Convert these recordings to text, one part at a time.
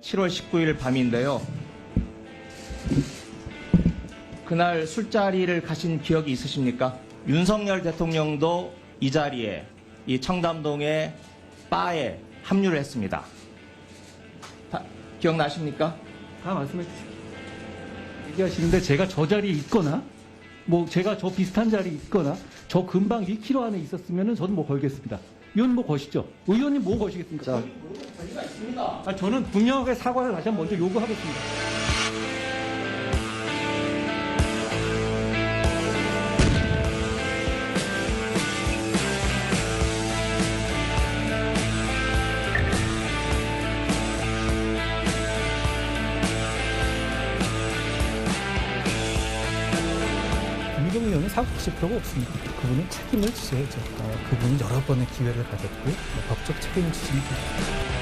7월 19일 밤인데요. 그날 술자리를 가신 기억이 있으십니까? 윤석열 대통령도 이 자리에 이 청담동의 바에 합류를 했습니다. 기억나십니까? 다 말씀해 주시죠. 얘기하시는데 제가 저 자리에 있거나 뭐 제가 저 비슷한 자리에 있거나 저 근방 1km 안에 있었으면 저는 뭐 걸겠습니다. 의원 뭐 거시죠? 의원님 뭐 거시겠습니까? 자, 권리가 있습니다. 저는 분명하게 사과를 다시 한번 먼저 요구하겠습니다. 김의겸 의원은 사과하실 필요가 없습니다. 그분은 책임을 지셔야죠. 그분은 여러 번의 기회를 가졌고요. 법적 책임을 지시면 됩니다.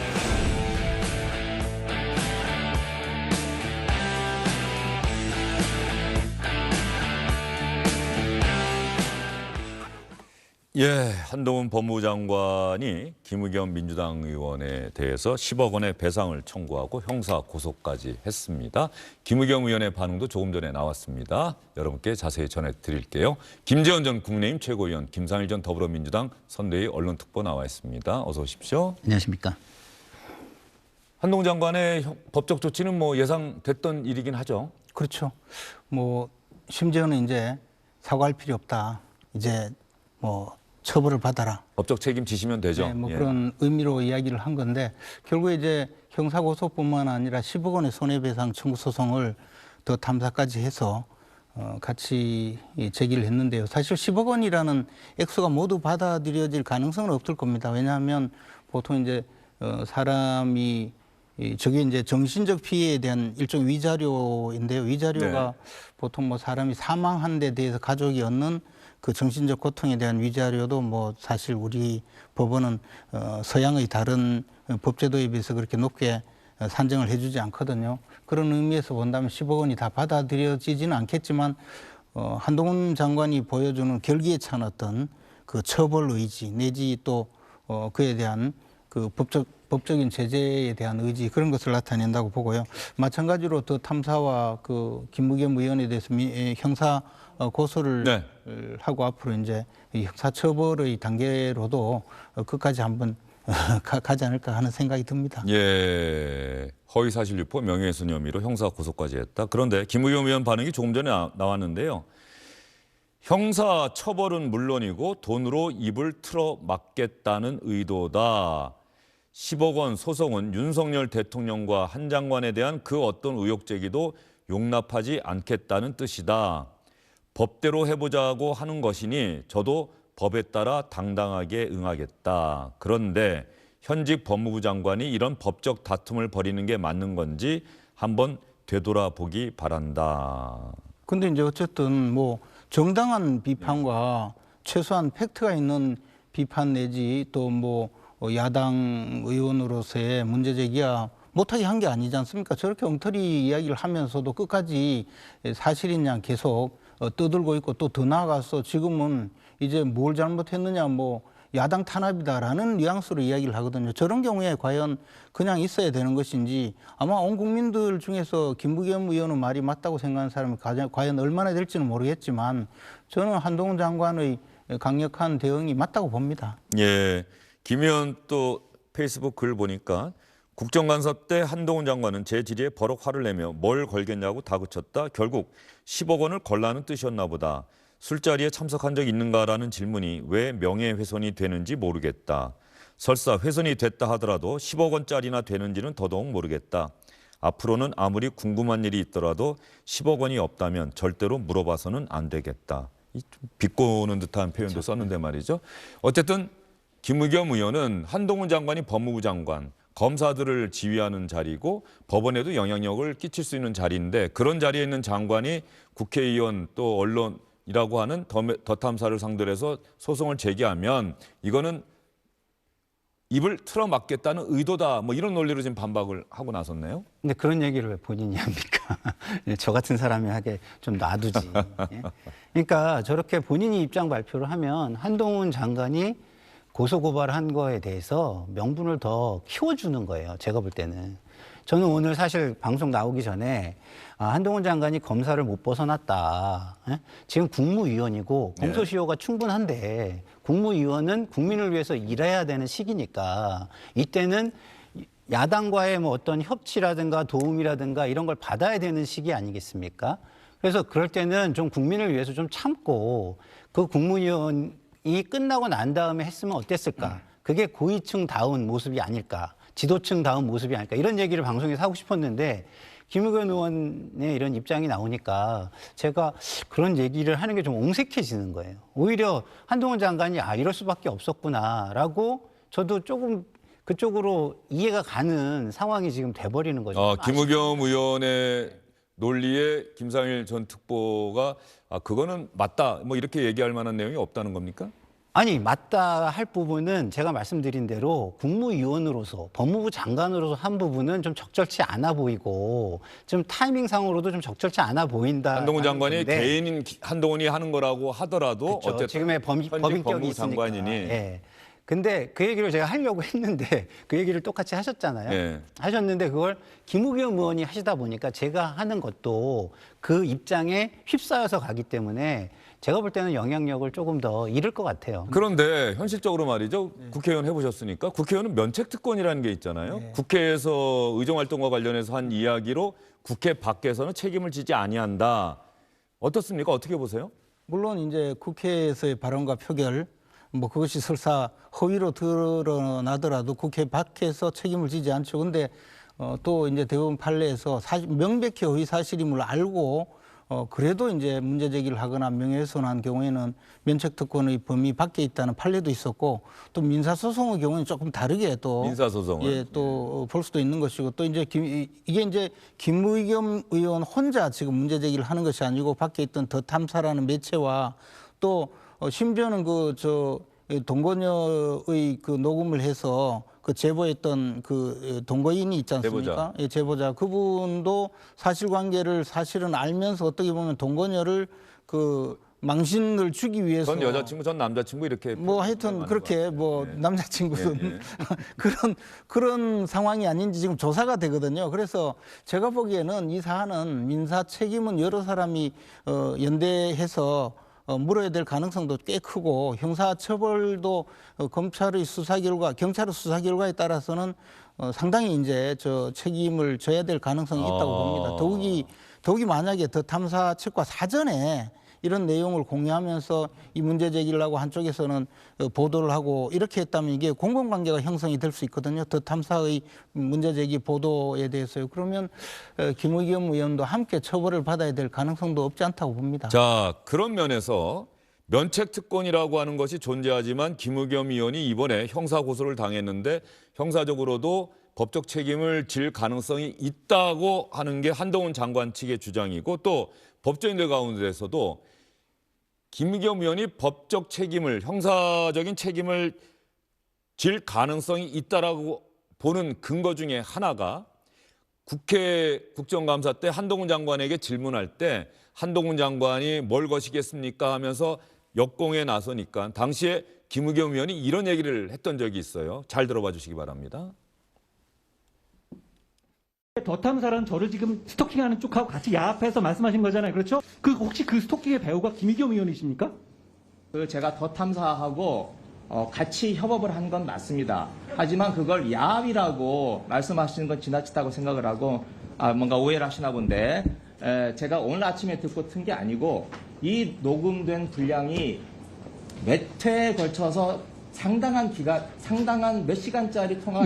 예, 한동훈 법무부 장관이 김의겸 민주당 의원에 대해서 10억 원의 배상을 청구하고 형사 고소까지 했습니다. 김의겸 의원의 반응도 조금 전에 나왔습니다. 여러분께 자세히 전해드릴게요. 김재원 전 국민의힘 최고위원, 김상일 전 더불어민주당 선대위 언론특보 나와 있습니다. 어서 오십시오. 안녕하십니까. 한동훈 장관의 법적 조치는 뭐 예상됐던 일이긴 하죠. 그렇죠. 뭐 심지어는 이제 사과할 필요 없다. 이제 뭐 처벌을 받아라. 법적 책임 지시면 되죠. 네, 뭐 예. 그런 의미로 이야기를 한 건데 결국에 이제 형사고소뿐만 아니라 10억 원의 손해배상 청구 소송을 더 탐사까지 해서 같이 제기를 했는데요. 사실 10억 원이라는 액수가 모두 받아들여질 가능성은 없을 겁니다. 왜냐하면 보통 이제 사람이 저게 이제 정신적 피해에 대한 일종 위자료인데요. 위자료가 네. 보통 뭐 사람이 사망한 데 대해서 가족이 얻는 그 정신적 고통에 대한 위자료도 뭐 사실 우리 법원은 서양의 다른 법제도에 비해서 그렇게 높게 산정을 해주지 않거든요. 그런 의미에서 본다면 10억 원이 다 받아들여지지는 않겠지만 한동훈 장관이 보여주는 결기에 찬 어떤 그 처벌 의지 내지 또 그에 대한 그 법적인 제재에 대한 의지 그런 것을 나타낸다고 보고요. 마찬가지로 더 탐사와 그 김의겸 의원에 대해서 형사 고소를 네. 하고 앞으로 이제 형사처벌의 단계로도 끝까지 한번 가지 않을까 하는 생각이 듭니다. 예, 허위사실 유포, 명예훼손 혐의로 형사 고소까지 했다. 그런데 김의겸 의원 반응이 조금 전에 나왔는데요. 형사 처벌은 물론이고 돈으로 입을 틀어 막겠다는 의도다. 10억 원 소송은 윤석열 대통령과 한 장관에 대한 그 어떤 의혹 제기도 용납하지 않겠다는 뜻이다. 법대로 해보자고 하는 것이니 저도 법에 따라 당당하게 응하겠다. 그런데 현직 법무부 장관이 이런 법적 다툼을 벌이는 게 맞는 건지 한번 되돌아보기 바란다. 근데 이제 어쨌든 뭐 정당한 비판과 최소한 팩트가 있는 비판 내지 또 뭐 야당 의원으로서의 문제 제기야 못하게 한 게 아니지 않습니까? 저렇게 엉터리 이야기를 하면서도 끝까지 사실인 양 계속 떠들고 있고 또 더 나아가서 지금은 이제 뭘 잘못했느냐 뭐 야당 탄압이다라는 뉘앙스로 이야기를 하거든요. 저런 경우에 과연 그냥 있어야 되는 것인지 아마 온 국민들 중에서 김의겸 의원의 말이 맞다고 생각하는 사람이 과연 얼마나 될지는 모르겠지만 저는 한동훈 장관의 강력한 대응이 맞다고 봅니다. 예, 김 의원 또 페이스북 글 보니까 국정감사 때 한동훈 장관은 제 질의에 버럭 화를 내며 뭘 걸겠냐고 다그쳤다. 결국 10억 원을 걸라는 뜻이었나 보다. 술자리에 참석한 적 있는가라는 질문이 왜 명예훼손이 되는지 모르겠다. 설사 훼손이 됐다 하더라도 10억 원짜리나 되는지는 더더욱 모르겠다. 앞으로는 아무리 궁금한 일이 있더라도 10억 원이 없다면 절대로 물어봐서는 안 되겠다. 좀 비꼬는 듯한 표현도 썼는데 말이죠. 어쨌든 김의겸 의원은 한동훈 장관이 법무부 장관, 검사들을 지휘하는 자리고 법원에도 영향력을 끼칠 수 있는 자리인데 그런 자리에 있는 장관이 국회의원 또 언론이라고 하는 더 탐사를 상대로 해서 소송을 제기하면 이거는 입을 틀어막겠다는 의도다. 뭐 이런 논리로 지금 반박을 하고 나섰네요. 근데 그런 얘기를 왜 본인이 합니까? 저 같은 사람이 하게 좀 놔두지. 예? 그러니까 저렇게 본인이 입장 발표를 하면 한동훈 장관이 고소고발한 거에 대해서 명분을 더 키워주는 거예요. 제가 볼 때는. 저는 오늘 사실 방송 나오기 전에 한동훈 장관이 검사를 못 벗어났다. 예? 지금 국무위원이고 공소시효가 충분한데 국무위원은 국민을 위해서 일해야 되는 시기니까 이때는 야당과의 뭐 어떤 협치라든가 도움이라든가 이런 걸 받아야 되는 시기 아니겠습니까? 그래서 그럴 때는 좀 국민을 위해서 좀 참고 그 국무위원이 끝나고 난 다음에 했으면 어땠을까? 그게 고위층다운 모습이 아닐까? 지도층다운 모습이 아닐까? 이런 얘기를 방송에서 하고 싶었는데 김의겸 의원의 이런 입장이 나오니까 제가 그런 얘기를 하는 게 좀 옹색해지는 거예요. 오히려 한동훈 장관이 이럴 수밖에 없었구나라고 저도 조금 그쪽으로 이해가 가는 상황이 지금 돼버리는 거죠. 김의겸 의원의 논리에 김상일 전 특보가 그거는 맞다 뭐 이렇게 얘기할 만한 내용이 없다는 겁니까? 아니 맞다 할 부분은 제가 말씀드린 대로 국무위원으로서 법무부 장관으로서 한 부분은 좀 적절치 않아 보이고 좀 타이밍상으로도 좀 적절치 않아 보인다. 한동훈 장관이 개인인 한동훈이 하는 거라고 하더라도 그렇죠. 어쨌든 지금의 법인격이 법무부 있으니까. 장관이니. 예. 근데 그 얘기를 제가 하려고 했는데 그 얘기를 똑같이 하셨잖아요. 네. 하셨는데 그걸 김의겸 의원이 하시다 보니까 제가 하는 것도 그 입장에 휩싸여서 가기 때문에 제가 볼 때는 영향력을 조금 더 잃을 것 같아요. 그런데 현실적으로 말이죠. 국회의원 해보셨으니까 국회의원은 면책특권이라는 게 있잖아요. 네. 국회에서 의정활동과 관련해서 한 이야기로 국회 밖에서는 책임을 지지 아니한다. 어떻습니까? 어떻게 보세요? 물론 이제 국회에서의 발언과 표결 뭐 그것이 설사 허위로 드러나더라도 국회 밖에서 책임을 지지 않죠. 근데 또 이제 대법원 판례에서 명백히 허위 사실임을 알고 그래도 이제 문제 제기를 하거나 명예훼손한 경우에는 면책특권의 범위 밖에 있다는 판례도 있었고 또 민사소송의 경우는 조금 다르게 또 민사소송은 예, 또 볼 수도 있는 것이고 또 이제 이게 이제 김의겸 의원 혼자 지금 문제 제기를 하는 것이 아니고 밖에 있던 더 탐사라는 매체와 또 심지어는 동거녀의 그 녹음을 해서 그 제보했던 그 동거인이 있지 않습니까? 제보자. 예, 제보자. 그분도 사실관계를 사실은 알면서 어떻게 보면 동거녀를 그 망신을 주기 위해서 전 여자친구, 전 남자친구 이렇게 뭐 하여튼 그렇게 뭐 남자친구든 그런 상황이 아닌지 지금 조사가 되거든요. 그래서 제가 보기에는 이 사안은 민사 책임은 여러 사람이 연대해서 물어야 될 가능성도 꽤 크고 형사 처벌도 검찰의 수사 결과, 경찰의 수사 결과에 따라서는 상당히 이제 책임을 져야 될 가능성이 있다고 봅니다. 더욱이 만약에 더 탐사 측과 사전에 이런 내용을 공유하면서 이 문제 제기를 하고 한쪽에서는 보도를 하고 이렇게 했다면 이게 공공관계가 형성이 될 수 있거든요. 더 탐사의 문제 제기 보도에 대해서요. 그러면 김의겸 의원도 함께 처벌을 받아야 될 가능성도 없지 않다고 봅니다. 자, 그런 면에서 면책특권이라고 하는 것이 존재하지만 김의겸 의원이 이번에 형사고소를 당했는데 형사적으로도 법적 책임을 질 가능성이 있다고 하는 게 한동훈 장관 측의 주장이고 또 법조인들 가운데서도 김의겸 의원이 법적 책임을, 형사적인 책임을 질 가능성이 있다라고 보는 근거 중에 하나가 국회 국정감사 때 한동훈 장관에게 질문할 때 한동훈 장관이 뭘 거시겠습니까 하면서 역공에 나서니까 당시에 김의겸 의원이 이런 얘기를 했던 적이 있어요. 잘 들어봐 주시기 바랍니다. 더 탐사라는 저를 지금 스토킹하는 쪽하고 같이 야합해서 말씀하신 거잖아요. 그렇죠? 혹시 그 스토킹의 배우가 김의겸 의원이십니까? 제가 더 탐사하고 같이 협업을 한 건 맞습니다. 하지만 그걸 야합이라고 말씀하시는 건 지나치다고 생각을 하고 뭔가 오해를 하시나 본데 제가 오늘 아침에 듣고 튼 게 아니고 이 녹음된 분량이 몇 회에 걸쳐서 상당한 몇 시간짜리 통화.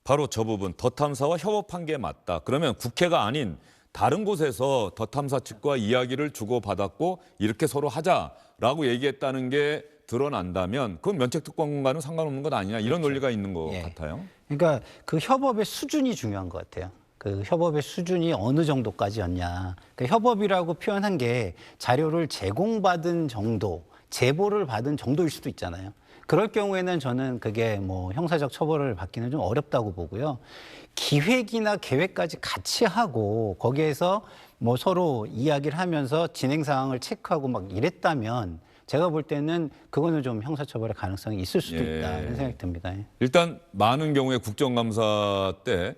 바로 저 부분, 더 탐사와 협업한 게 맞다. 그러면 국회가 아닌 다른 곳에서 더 탐사 측과 이야기를 주고받았고 이렇게 서로 하자라고 얘기했다는 게 드러난다면 그건 면책특권과는 상관없는 것 아니냐 이런 논리가 있는 것 같아요. 그러니까 그 협업의 수준이 중요한 것 같아요. 그 협업의 수준이 어느 정도까지였냐. 그 협업이라고 표현한 게 자료를 제공받은 정도, 제보를 받은 정도일 수도 있잖아요. 그럴 경우에는 저는 그게 뭐 형사적 처벌을 받기는 좀 어렵다고 보고요. 기획이나 계획까지 같이 하고 거기에서 뭐 서로 이야기를 하면서 진행 상황을 체크하고 막 이랬다면 제가 볼 때는 그거는 좀 형사처벌의 가능성이 있을 수도 예. 있다 이런 생각이 듭니다. 예. 일단 많은 경우에 국정감사 때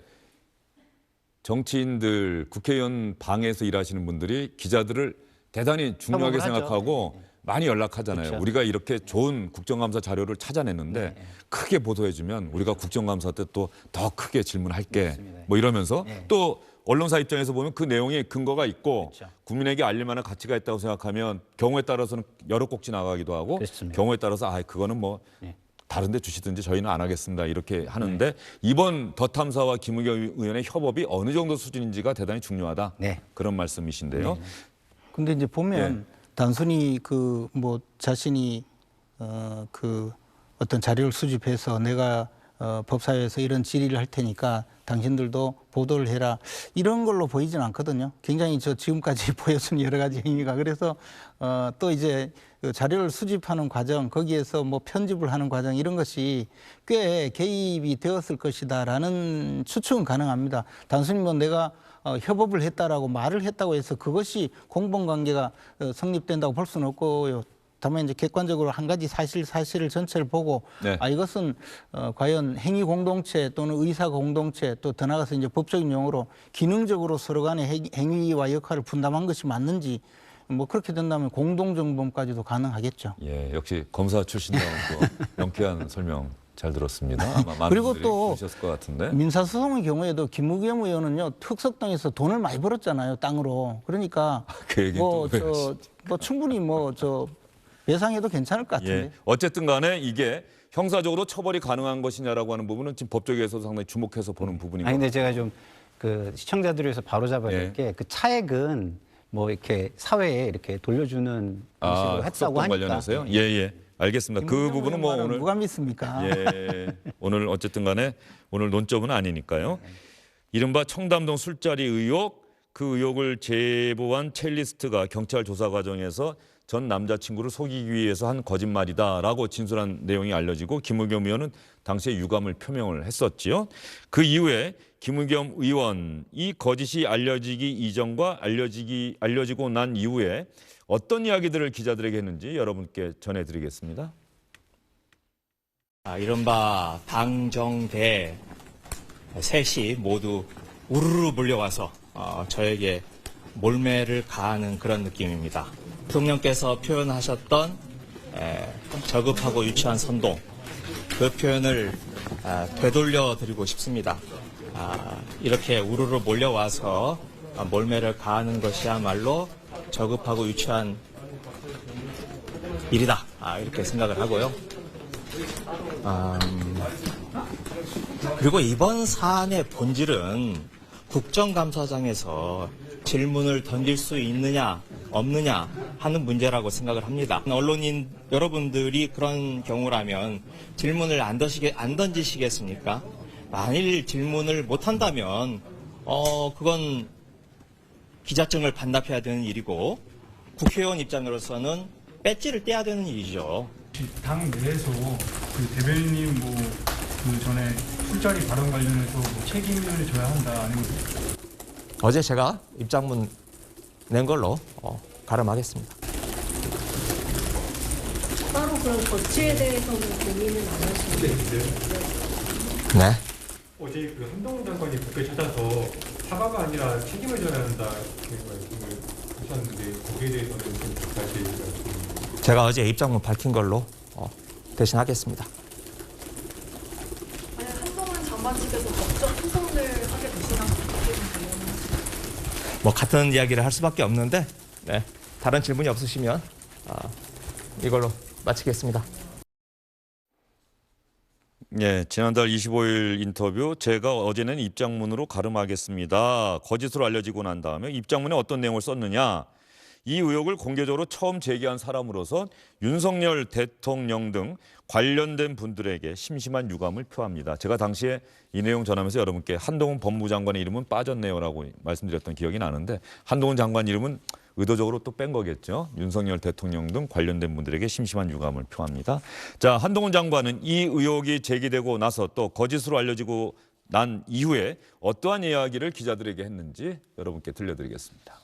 정치인들, 국회의원 방에서 일하시는 분들이 기자들을 대단히 중요하게 협업을 하죠. 생각하고 많이 연락하잖아요. 그렇죠. 우리가 이렇게 좋은 국정감사 자료를 찾아냈는데 크게 보도해주면 우리가 국정감사 때 또 더 크게 질문할게 맞습니다. 뭐 이러면서 네. 또 언론사 입장에서 보면 그 내용에 근거가 있고 그렇죠. 국민에게 알릴 만한 가치가 있다고 생각하면 경우에 따라서는 여러 꼭지 나가기도 하고 그렇습니다. 경우에 따라서 그거는 뭐 네. 다른 데 주시든지 저희는 안 하겠습니다. 이렇게 하는데 이번 더 탐사와 김우겸 의원의 협업이 어느 정도 수준인지가 대단히 중요하다. 네. 그런 말씀이신데요. 근데 이제 보면 예. 단순히 그 뭐 자신이 그 어떤 자료를 수집해서 내가 법사위에서 이런 질의를 할 테니까 당신들도 보도를 해라 이런 걸로 보이진 않거든요. 굉장히 저 지금까지 보여준 여러 가지 행위가 그래서 또 이제 그 자료를 수집하는 과정 거기에서 뭐 편집을 하는 과정 이런 것이 꽤 개입이 되었을 것이다라는 추측은 가능합니다. 단순히 뭐 내가 협업을 했다라고 말을 했다고 해서 그것이 공범관계가 성립된다고 볼 수는 없고요. 다만 이제 객관적으로 한 가지 사실을 전체를 보고 네. 이것은 과연 행위 공동체 또는 의사 공동체 또 더 나아가서 이제 법적인 용어로 기능적으로 서로 간의 행위와 역할을 분담한 것이 맞는지 뭐 그렇게 된다면 공동정범까지도 가능하겠죠. 예, 역시 검사 출신다운 또 명쾌한 설명 잘 들었습니다. 아마 많은 그리고 분들이 또 들으셨을 것 같은데. 민사소송의 경우에도 김우겸 의원은요 특석동에서 돈을 많이 벌었잖아요 땅으로. 그러니까 그 얘기는 또 왜 뭐 충분히 예상해도 괜찮을 것 같은데. 예. 어쨌든 간에 이게 형사적으로 처벌이 가능한 것이냐라고 하는 부분은 지금 법조계에서도 상당히 주목해서 보는 부분인 것 아니 같아요. 근데 제가 좀 그 시청자들을 위해서 바로 잡아야 예. 될 게 그 차액은 뭐 이렇게 사회에 이렇게 돌려주는 방식으로 했다고 흑석동 하니까. 관련해서요? 예, 예. 알겠습니다. 그 김우겸 부분은 의원 뭐 말은 오늘 누가 믿습니까? 예, 오늘 어쨌든 간에 오늘 논점은 아니니까요. 이른바 청담동 술자리 의혹, 그 의혹을 제보한 첼리스트가 경찰 조사 과정에서 전 남자친구를 속이기 위해서 한 거짓말이다라고 진술한 내용이 알려지고 김우겸 의원은 당시에 유감을 표명을 했었지요. 그 이후에 김우겸 의원 이 거짓이 알려지기 이전과 알려지고 난 이후에 어떤 이야기들을 기자들에게 했는지 여러분께 전해드리겠습니다. 이른바 당정대 셋이 모두 우르르 몰려와서 저에게 몰매를 가하는 그런 느낌입니다. 대통령께서 표현하셨던 저급하고 유치한 선동, 그 표현을 되돌려 드리고 싶습니다. 이렇게 우르르 몰려와서 몰매를 가하는 것이야말로 저급하고 유치한 일이다. 이렇게 생각을 하고요. 그리고 이번 사안의 본질은 국정감사장에서 질문을 던질 수 있느냐 없느냐 하는 문제라고 생각을 합니다. 언론인 여러분들이 그런 경우라면 질문을 안 던지시겠습니까? 만일 질문을 못한다면 그건 기자증을 반납해야 되는 일이고 국회의원 입장으로서는 배지를 떼야 되는 일이죠. 당 내에서 그 대변인님 그 전에 술자리 발언 관련해서 책임을 져야 한다 아니면 어제 제가 입장문 낸 걸로 가름하겠습니다. 따로 그런 거치에 대해서는 고민은 안 하시는데. 네. 어제 그 한동훈 장관이 국회 찾아서 사과가 아니라 책임을 져야 한다 이렇게 말씀을 하셨는데 거기에 대해서는 좀 다시 얘기가 제가 어제 입장문 밝힌 걸로 대신하겠습니다. 만약 한동훈 장관 측에서 법적 소송을 하게 되시면 어떻게 되나요? 뭐 같은 이야기를 할 수밖에 없는데 네. 다른 질문이 없으시면 이걸로 마치겠습니다. 예, 지난달 25일 인터뷰 제가 어제는 입장문으로 가름하겠습니다. 거짓으로 알려지고 난 다음에 입장문에 어떤 내용을 썼느냐. 이 의혹을 공개적으로 처음 제기한 사람으로서 윤석열 대통령 등 관련된 분들에게 심심한 유감을 표합니다. 제가 당시에 이 내용 전하면서 여러분께 한동훈 법무장관의 이름은 빠졌네요라고 말씀드렸던 기억이 나는데 한동훈 장관 이름은 의도적으로 또 뺀 거겠죠. 윤석열 대통령 등 관련된 분들에게 심심한 유감을 표합니다. 자, 한동훈 장관은 이 의혹이 제기되고 나서 또 거짓으로 알려지고 난 이후에 어떠한 이야기를 기자들에게 했는지 여러분께 들려드리겠습니다.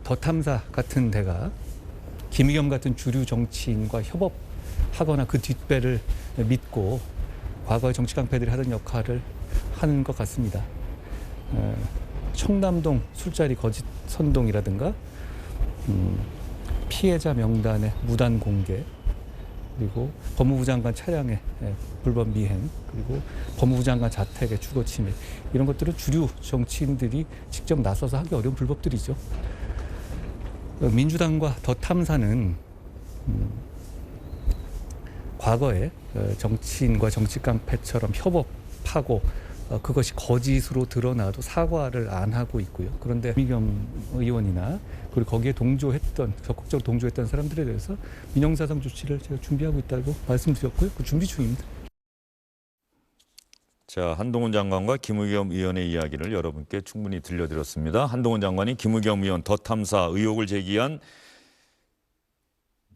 더 탐사 같은 데가 김의겸 같은 주류 정치인과 협업하거나 그 뒷배를 믿고 과거의 정치 깡패들이 하던 역할을 하는 것 같습니다. 청남동 술자리 거짓 선동이라든가 피해자 명단의 무단 공개, 그리고 법무부 장관 차량의 불법 미행, 그리고 법무부 장관 자택의 주거 침해, 이런 것들은 주류 정치인들이 직접 나서서 하기 어려운 불법들이죠. 민주당과 더 탐사는 과거에 정치인과 정치 깡패처럼 협업하고 그것이 거짓으로 드러나도 사과를 안 하고 있고요. 그런데 김의겸 의원이나 그리고 거기에 적극적으로 동조했던 사람들에 대해서 민형사상 조치를 제가 준비하고 있다고 말씀드렸고요. 그 준비 중입니다. 자, 한동훈 장관과 김의겸 의원의 이야기를 여러분께 충분히 들려드렸습니다. 한동훈 장관이 김의겸 의원 더 탐사 의혹을 제기한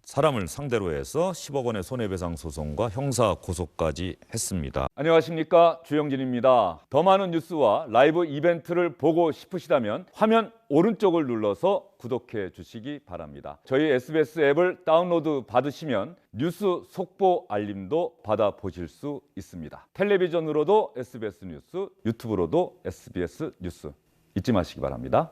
사람을 상대로 해서 10억 원의 손해배상 소송과 형사 고소까지 했습니다. 안녕하십니까, 주영진입니다. 더 많은 뉴스와 라이브 이벤트를 보고 싶으시다면 화면 오른쪽을 눌러서 구독해 주시기 바랍니다. 저희 SBS 앱을 다운로드 받으시면 뉴스 속보 알림도 받아보실 수 있습니다. 텔레비전으로도 SBS 뉴스, 유튜브로도 SBS 뉴스 잊지 마시기 바랍니다.